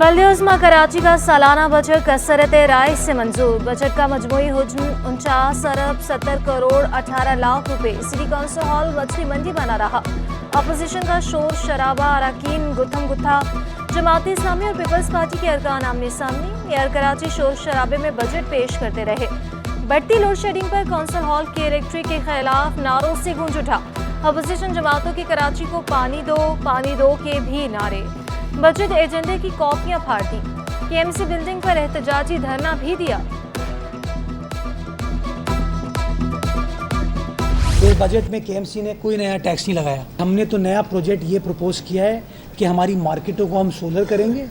बल्दिउज़्मा कराची का सालाना बजट कसरत राय से मंजूर। बजट का मजमूई हुज्म 49 अरब 70 करोड़ 18 लाख रुपए। सिटी कौंसिल हॉल मछली मंडी बना रहा। अपोजिशन का शोर शराबा, अरकान गुत्थम गुत्था। जमात इस्लामी और पीपल्स पार्टी के अरकान आमने सामने। एयर कराची शोर शराबे में बजट पेश करते रहे। बढ़ती लोड शेडिंग पर कौंसिल हॉल के इलेक्ट्रिक के खिलाफ नारों से गूंज उठा। अपोजिशन जमातों की कराची को पानी दो के भी नारे। बजट एजेंडे की कॉपियां फाड़ दी। केएमसी बिल्डिंग पर एहतजाजी धरना भी दिया। इस बजट में केएमसी ने कोई नया टैक्स नहीं लगाया। हमने तो नया प्रोजेक्ट ये प्रपोज किया है कि हमारी मार्केटों को हम सोलर करेंगे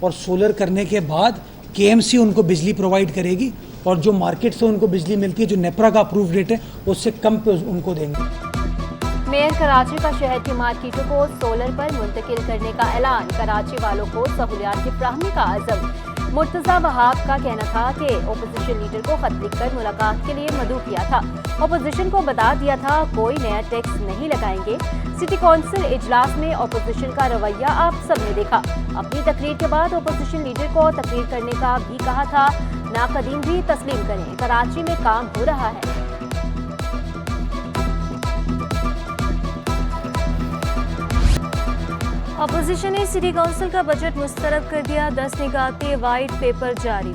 और सोलर करने के बाद केएमसी उनको बिजली प्रोवाइड करेगी और जो मार्केट से उनको बिजली मिलती है, जो नेपरा का अप्रूव रेट है, उससे कम पे उनको देंगे। मेयर कराची का शहर की मार्केटों को सोलर पर मुंतकिल करने का ऐलान। कराची वालों को सहूलियात की फ्राहमी का अज़म। मुर्तज़ा वहाब का कहना था कि ओपोजिशन लीडर को खत लिखकर मुलाकात के लिए मदऊ किया था। ओपोजिशन को बता दिया था कोई नया टैक्स नहीं लगाएंगे। सिटी कौंसिल इजलास में ओपोजिशन का रवैया आप सब ने देखा। अपनी तकरीर के बाद ओपोजिशन लीडर को तकरीर करने का भी कहा था। नाकदीन भी तस्लीम करें, कराची में काम हो रहा है। अपोजिशन ने सिटी कौंसिल का बजट मुस्तरद कर दिया। 10 निकाती वाइट पेपर जारी।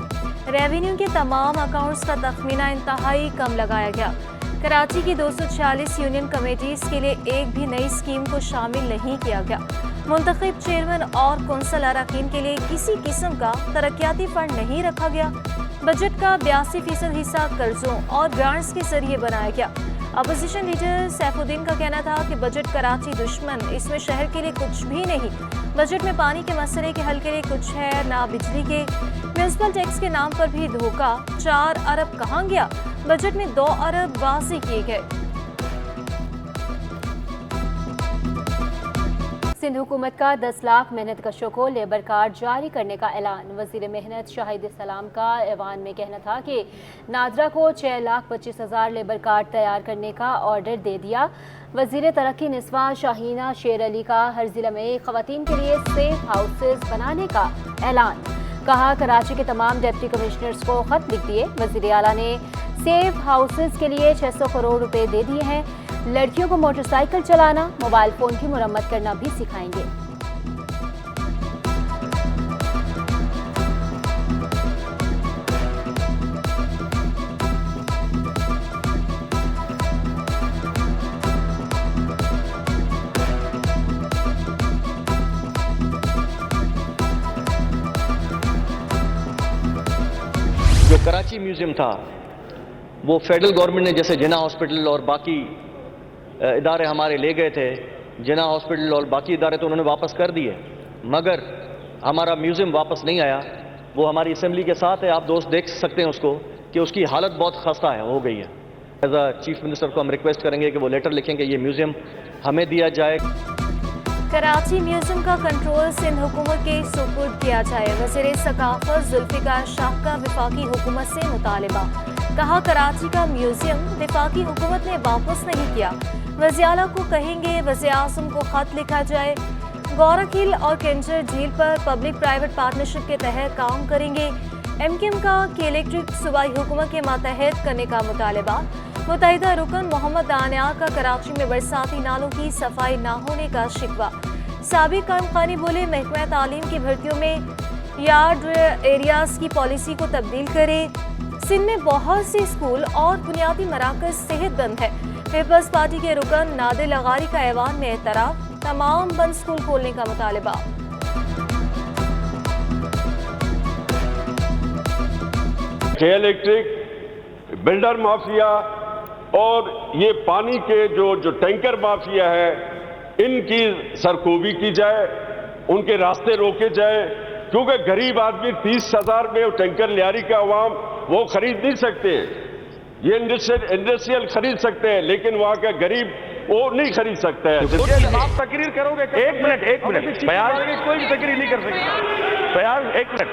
रेवेन्यू के तमाम अकाउंट्स का तखमीना इंतहाई कम लगाया गया। कराची की 246 यूनियन कमेटीज के लिए एक भी नई स्कीम को शामिल नहीं किया गया। मुंतखब चेयरमैन और कौंसिल अरकान के लिए किसी किस्म का तरक्याती फंड नहीं रखा गया। बजट का 82% हिस्सा कर्जों और ग्रांट्स के जरिए बनाया गया। अपोजिशन लीडर सैफुद्दीन का कहना था कि बजट कराची दुश्मन, इसमें शहर के लिए कुछ भी नहीं। बजट में पानी के मसले के हल के लिए कुछ है ना बिजली के। म्यूनिसिपल टैक्स के नाम पर भी धोखा। 4 अरब कहाँ गया? बजट में 2 अरब वासी किए गए। सिंध हुकूमत का 10 लाख मेहनत कशों को लेबर कार्ड जारी करने का ऐलान। वजीर मेहनत शाहिद सलाम का ऐवान में कहना था कि नादरा को 6,25,000 लेबर कार्ड तैयार करने का ऑर्डर दे दिया। वजीर तरक्की निस्वा शाहीना शेर अली का हर जिला में खवातीन के लिए सेफ हाउसेज बनाने का ऐलान। कहा कराची के तमाम डिप्टी कमिश्नर्स को खत लिख दिए। वजीर आला ने सेफ हाउसेज के लिए 600 करोड़ रुपए दे दिए हैं। लड़कियों को मोटरसाइकिल चलाना, मोबाइल फोन की मुरम्मत करना भी सिखाएंगे। जो कराची म्यूजियम था वो फेडरल गवर्नमेंट ने जैसे जिना हॉस्पिटल और बाकी इदारे हमारे ले गए थे, जिना हॉस्पिटल और बाकी इदारे तो उन्होंने वापस कर दिए, मगर हमारा म्यूज़ियम वापस नहीं आया। वो हमारी असेंबली के साथ है, आप दोस्त देख सकते हैं उसको कि उसकी हालत बहुत खस्ता है, हो गई है। एज अ चीफ मिनिस्टर को हम रिक्वेस्ट करेंगे कि वो लेटर लिखेंगे ये म्यूज़ियम हमें दिया जाए। कराची म्यूजियम का कंट्रोल सिंध हुकूमत के सुपुर्द किया जाए। वज़ीर सकाफत जुल्फ़िकार शाह का वफाकी हुकूमत से मुतालबा। कहा कराची का म्यूजियम वफाकी हुकूमत ने वापस नहीं किया। वज़ीर-ए-आला को कहेंगे वज़ीर आज़म को खत लिखा जाए। गौरखिल और केंजर झील पर पब्लिक प्राइवेट पार्टनरशिप के तहत काम करेंगे। MKM का कि इलेक्ट्रिक सूबाई हुकूमत के मातहत करने का मुतालबा। मुत्तहिदा रुकन मोहम्मद दानियाल का कराची में बरसाती नालों की सफाई ना होने का शिकवा। साबिक कर्मखानी बोले महकमा तालीम की भर्तियों में यार्ड एरियाज की पॉलिसी को तब्दील करे। सिंध में बहुत से स्कूल और बुनियादी मराकज सेहतमंद है। पीपल्स पार्टी के रुकन नादिर लगारी का ऐवान में एतराफ़। तमाम बंद स्कूल खोलने का मुतालबा। इलेक्ट्रिक बिल्डर माफिया और ये पानी के जो टैंकर माफिया है, इनकी सरखूबी की जाए, उनके रास्ते रोके जाए, क्योंकि गरीब आदमी 30,000 में टैंकर लियारी का अवाम वो खरीद नहीं सकते। ये इंडस्ट्रियल खरीद सकते हैं, लेकिन वहाँ का गरीब वो नहीं खरीद सकता है। आप तकरीर करोगे? एक मिनट बयान, कोई भी तकरीर नहीं कर सकता। बयान, एक मिनट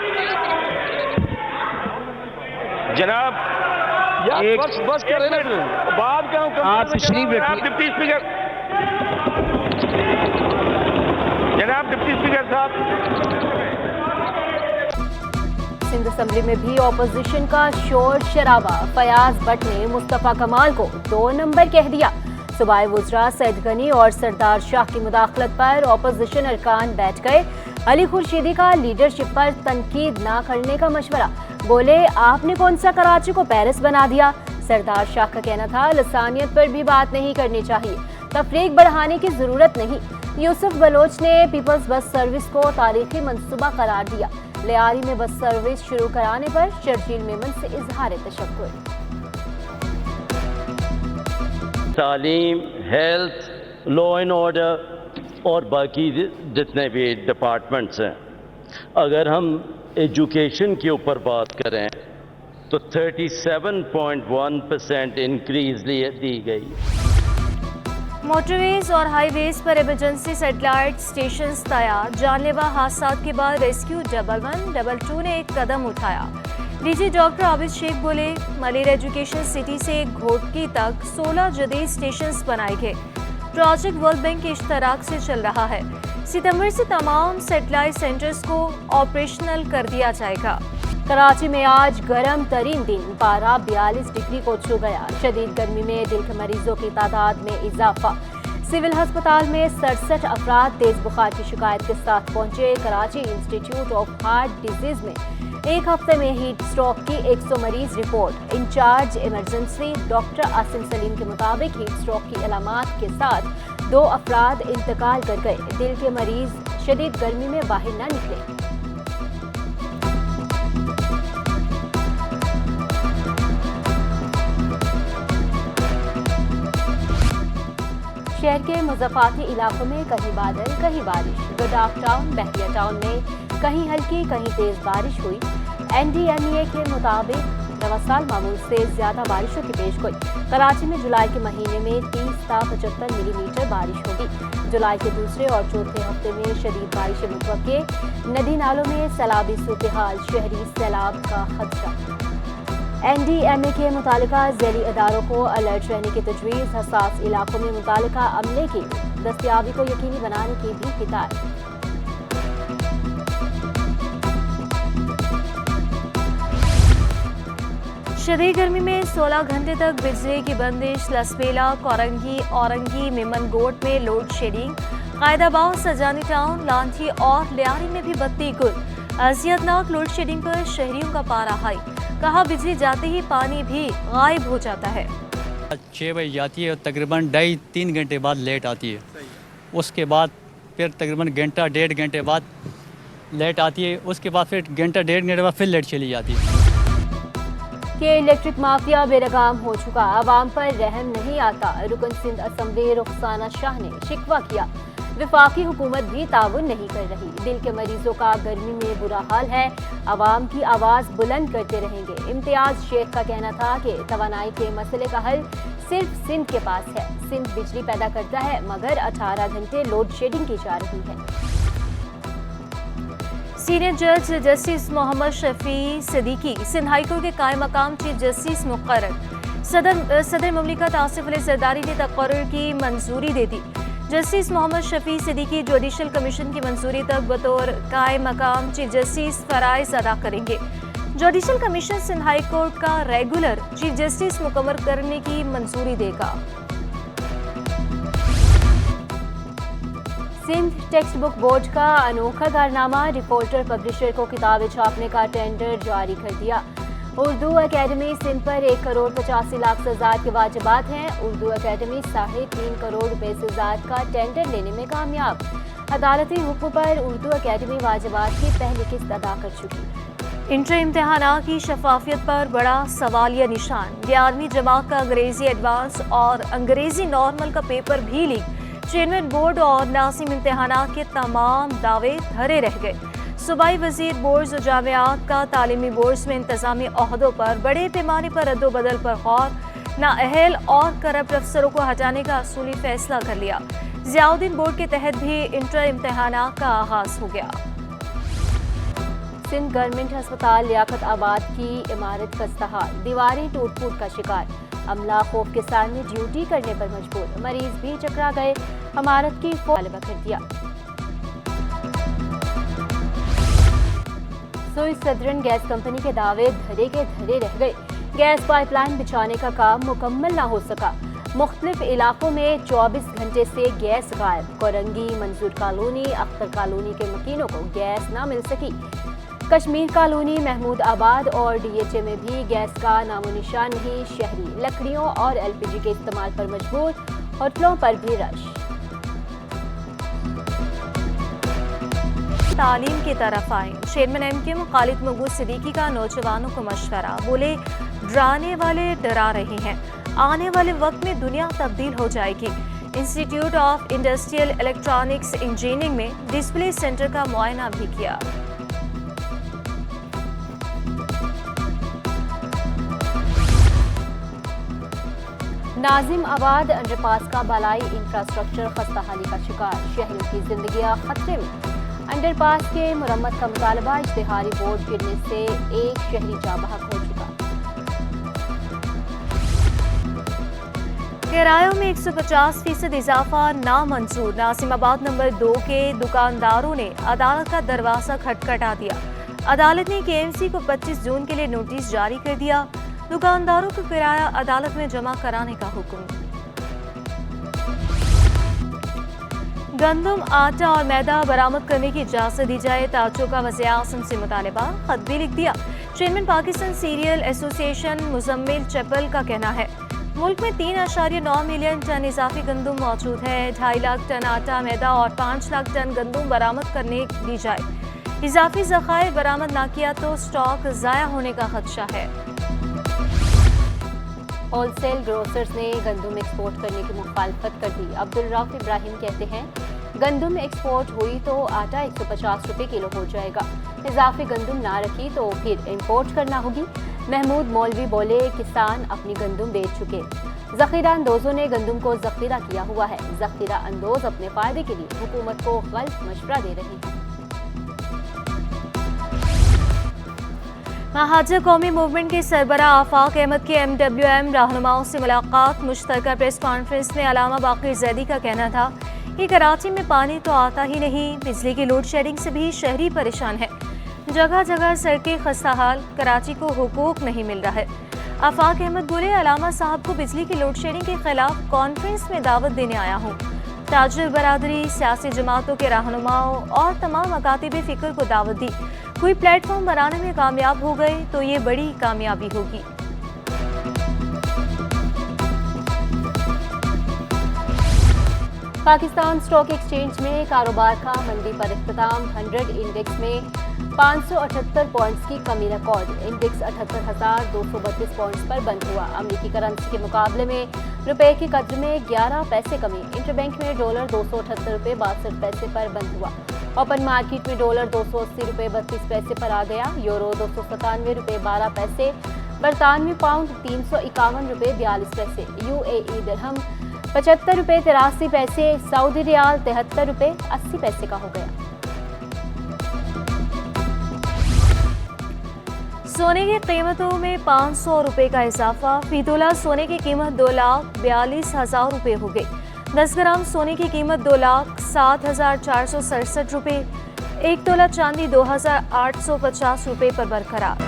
जनाब, बस करें ना, बात का आप डिप्टी स्पीकर, जनाब डिप्टी स्पीकर साहब, सिंध असम्बली में भी ऑपोजिशन का शोर शराबा। फयाज भट्ट ने मुस्तफ़ा कमाल को 2 नंबर कह दिया। सूबाई वुज़रा सैयद गनी और सरदार शाह की मुदाखलत पर ऑपोजिशन अरकान बैठ गए। अली खुर्शीदी का लीडरशिप पर तनकीद ना करने का मशवरा। बोले, आपने कौन सा कराची को पेरिस बना दिया। सरदार शाह का कहना था, लसानियत पर भी बात नहीं करनी चाहिए, तफरीक बढ़ाने की जरूरत नहीं। यूसुफ बलोच ने पीपल्स बस सर्विस को तारीखी मंसूबा करार दिया। लियारी में बस सर्विस शुरू कराने पर शर्जील मेमन से इजहार तशक्कुर। तालीम, हेल्थ, लॉ एंड ऑर्डर और बाकी जितने भी डिपार्टमेंट्स हैं, अगर हम एजुकेशन के ऊपर बात करें तो 37.1% इंक्रीज दी गई। मोटरवेज और हाईवेज पर इमरजेंसी सैटेलाइट स्टेशंस तैयार। जानलेवा हादसात के बाद रेस्क्यू 11, 2 ने एक कदम उठाया। डीजी डॉक्टर आबिद शेख बोले, मलेरिया एजुकेशन सिटी से घोटकी तक 16 जदीद स्टेशंस बनाए गए। प्रोजेक्ट वर्ल्ड बैंक के इश्तराक से चल रहा है। सितंबर से तमाम सैटेलाइट सेंटर्स को ऑपरेशनल कर दिया जाएगा। कराची में आज गर्म तरीन दिन, पारा 42 डिग्री को छू गया। शदीद गर्मी में दिल के मरीजों की तादाद में इजाफा। सिविल अस्पताल में 67 अफराद तेज बुखार की शिकायत के साथ पहुंचे। Karachi institute of heart disease में एक हफ्ते में हीट स्ट्रोक की 100 मरीज report. In charge emergency doctor Asim Saleem के मुताबिक हीट स्ट्रोक की अलामात के साथ 2 अफराद इंतकाल कर गए। दिल के मरीज शदीद गर्मी में बाहर न निकले। शहर के मुज़फ़्फ़राती इलाकों में कहीं बादल कहीं बारिश। गदाफ टाउन, बहरिया टाउन में कहीं हल्की कहीं तेज बारिश हुई। NDMA के मुताबिक रवा साल मामूल से ज्यादा बारिशों की पेशगोई। कराची में जुलाई के महीने में 30 से 75 मिलीमीटर बारिश होगी। जुलाई के दूसरे और चौथे हफ्ते में शदीद बारिशें मुतवक्के। नदी नालों में सैलाबी सूरत-ए-हाल, शहरी सैलाब का खदशा। NDMA के मुतालिका ज़ैली अदारों को अलर्ट रहने की तजवीज़। हसास इलाकों में मुतालिका अमले की दस्तयाबी को यकीनी बनाने की भी हिदायत। शदीद गर्मी में 16 घंटे तक बिजली की बंदिश। लसबेला, कोरंगी, औरंगी, मेमनगोट में लोड शेडिंग। कायदाबाद, सजानी टाउन, लांठी और लियारी में भी बत्ती गुल। अजियतनाक लोड शेडिंग पर शहरियों का पारा हाई। कहा, बिजली जाते ही पानी भी गायब हो जाता है। 6 बजे जाती है और तकरीबन 2.5-3 घंटे बाद लेट आती है। उसके बाद फिर तकरीबन घंटा 1.5 घंटे बाद लेट आती है। उसके बाद फिर घंटा 1.5 घंटे बाद फिर लेट चली जाती है। के इलेक्ट्रिक माफिया बेलगाम हो चुका, आवाम पर रहम नहीं आता। रुकन सिंध असम्बली रुखसाना शाह ने शिकवा किया, विफाकी हुकूमत भी ताउन नहीं कर रही। दिल के मरीजों का गर्मी में बुरा हाल है, आवाम की आवाज़ बुलंद करते रहेंगे। इम्तियाज शेख का कहना था कि तवानाई के मसले का हल सिर्फ सिंध के पास है। सिंध बिजली पैदा करता है मगर 18 घंटे लोड शेडिंग की जा रही है। सीनियर जज justice Mohammad Shafi Siddiqui Sindh high court के कायम मकाम चीफ जस्टिस मुकर्रर। सदर मुमलिकत आसिफ अली जरदारी ने तकर्रुर की मंजूरी दे दी। Justice Mohammad Shafi Siddiqui judicial commission की मंजूरी तक बतौर कायम मकाम चीफ जस्टिस फराइज अदा करेंगे। Judicial commission Sindh high court का रेगुलर चीफ जस्टिस मुकम्मल करने की मंजूरी देगा। सिंध टेक्स्ट बुक बोर्ड का अनोखा कारनामा, रिपोर्टर पब्लिशर को किताबें छापने का टेंडर जारी कर दिया। उर्दू एकेडमी सिंध पर 1,85,00,000 से ज़्यादा के वाजिबात हैं। उर्दू एकेडमी 3.5 करोड़ रुपए से ज़्यादा का टेंडर लेने में कामयाब। अदालती हुक्म पर उर्दू एकेडमी वाजिबात की पहली किस्त अदा कर चुकी। इंटर इम्तहानात की शफाफियत पर बड़ा सवालिया निशान। 11वीं जमात का अंग्रेजी एडवांस और अंग्रेजी नॉर्मल का पेपर भी लीक। चेयरमैन बोर्ड और नासिम इम्तहानात के तमाम दावे धरे रह गए। सूबाई वजीर बोर्ड्स और जामियात का तालीमी बोर्ड्स में इंतजामी ओहदों पर बड़े पैमाने पर रद्दोबदल पर गौर। नाअहल और करप्ट अफसरों को हटाने का असूली फैसला कर लिया। ज़ियाउद्दीन बोर्ड के तहत भी इंटर इम्तहानात का आगाज हो गया। सिंध गवर्नमेंट अस्पताल लियाकत आबाद की इमारत खस्ताहाल, दीवारें टूट फूट का शिकार। अमला खौफ के सामने ड्यूटी करने पर मजबूर, मरीज भी चकरा गए। इमारत की मुतालबा कर दिया। सुई सदरन गैस कंपनी के दावे धरे के धरे रह गए। गैस पाइपलाइन बिछाने का काम मुकम्मल ना हो सका। मुख्तलिफ इलाकों में 24 घंटे से गैस गायब। कोरंगी, मंजूर कॉलोनी, अख्तर कॉलोनी के मकीनों को गैस ना मिल सकी। कश्मीर कॉलोनी, महमूद आबाद और DHA में भी गैस का नामो निशान नहीं। शहरी लकड़ियों और LPG के इस्तेमाल पर मजबूर, होटलों पर भी रश। तालीम की तरफ आए। चेयरमैन MKM खालिद मकबूल सिद्दीकी का नौजवानों को मशवरा। बोले, डराने वाले डरा रहे हैं, आने वाले वक्त में दुनिया तब्दील हो जाएगी। Institute of industrial electronics engineering में डिस्प्ले सेंटर का मुआयना भी किया। नाजिम आबाद अंडरपास का बालाई इंफ्रास्ट्रक्चर खस्ताहाली का शिकार। शहरों की जिंदगियां खतरे में। अंडरपास के मुरम्मत का मुतालबा। इश्तिहारी बोर्ड गिरने से एक शहरी जाँ बहक हो चुका। किरायों में 150% इजाफा नामंजूर। नासिमाबाद नंबर 2 के दुकानदारों ने अदालत का दरवाजा खटखटा दिया। अदालत ने KMC को 25 जून के लिए नोटिस जारी कर दिया। दुकानदारों को किराया अदालत में जमा कराने का हुक्म। गंदम, आटा और मैदा बरामद करने की इजाजत दी जाए। ताजों का वज़ीर आज़म से मुतालबा। खत भी लिख दिया। Chairman Pakistan serial association Muzammil चपल का कहना है, मुल्क में 3.9 मिलियन टन इजाफी गंदम मौजूद है। 2.5 लाख टन आटा, मैदा और 5 लाख टन गंदम बरामद करने दी जाए। इजाफी ज़खायर बरामद ना किया तो स्टॉक ज़ाया होने का खदशा है। होलसेल ग्रोसर्स ने गंदम एक्सपोर्ट करने की मुखालफत कर दी। अब्दुल रऊफ इब्राहिम कहते हैं, गंदम एक्सपोर्ट हुई तो आटा 150 रुपये किलो हो जाएगा। इजाफी गंदम ना रखी तो फिर इंपोर्ट करना होगी। महमूद मौलवी बोले, किसान अपनी गंदम बेच चुके। जखीरा अंदोजों ने गंदम को जखीरा किया हुआ है। जखीरा अंदोज अपने फायदे के लिए हुकूमत को गलत मशवरा दे रहे हैं। महाजर कौमी मूवमेंट के सरबराह आफाक अहमद के MWM रहनुमाओं से मुलाकात। मुश्तरका प्रेस कॉन्फ्रेंस में अलामा बाक़िर ज़ैदी का कहना था कि कराची में पानी तो आता ही नहीं, बिजली की लोड शेडिंग से भी शहरी परेशान है। जगह जगह सड़कें खस्ताहाल, कराची को हुकूक नहीं मिल रहा है। आफाक अहमद बोले, अलामा साहब को बिजली की लोड शेडिंग के खिलाफ कॉन्फ्रेंस में दावत देने आया हूँ। ताजिर बरादरी, सियासी जमातों के रहनुमाओं और तमाम अकातिब फ़िक्र को दावत दी। कोई प्लेटफॉर्म बनाने में कामयाब हो गए तो ये बड़ी कामयाबी होगी। पाकिस्तान स्टॉक एक्सचेंज में कारोबार का मंदी पर इख्तिताम। 100 इंडेक्स में 578 पॉइंट्स की कमी रिकॉर्ड। इंडेक्स 78,232 पॉइंट्स पर बंद हुआ। अमेरिकी करेंसी के मुकाबले में रुपए की कद्र में 11 पैसे कमी। इंटरबैंक में डॉलर 278 रुपये 62 पैसे पर बंद हुआ। ओपन मार्केट में डॉलर 280 रुपये 32 पैसे पर आ गया। यूरो 297 रुपये 12 पैसे। बरतानवी पाउंड 351 रुपये 42 पैसे। UAE दिरहम 75 रुपये 83 पैसे। सऊदी रियाल 73 रुपये 80 पैसे का हो गया। सोने की कीमतों में 500 रुपये का इजाफा। फी तोला सोने की कीमत 2,42,000 रुपये हो गई। 10 ग्राम सोने की कीमत 2,07,467 रुपये। 1 तोला चांदी 2,850 रुपये पर बरकरार।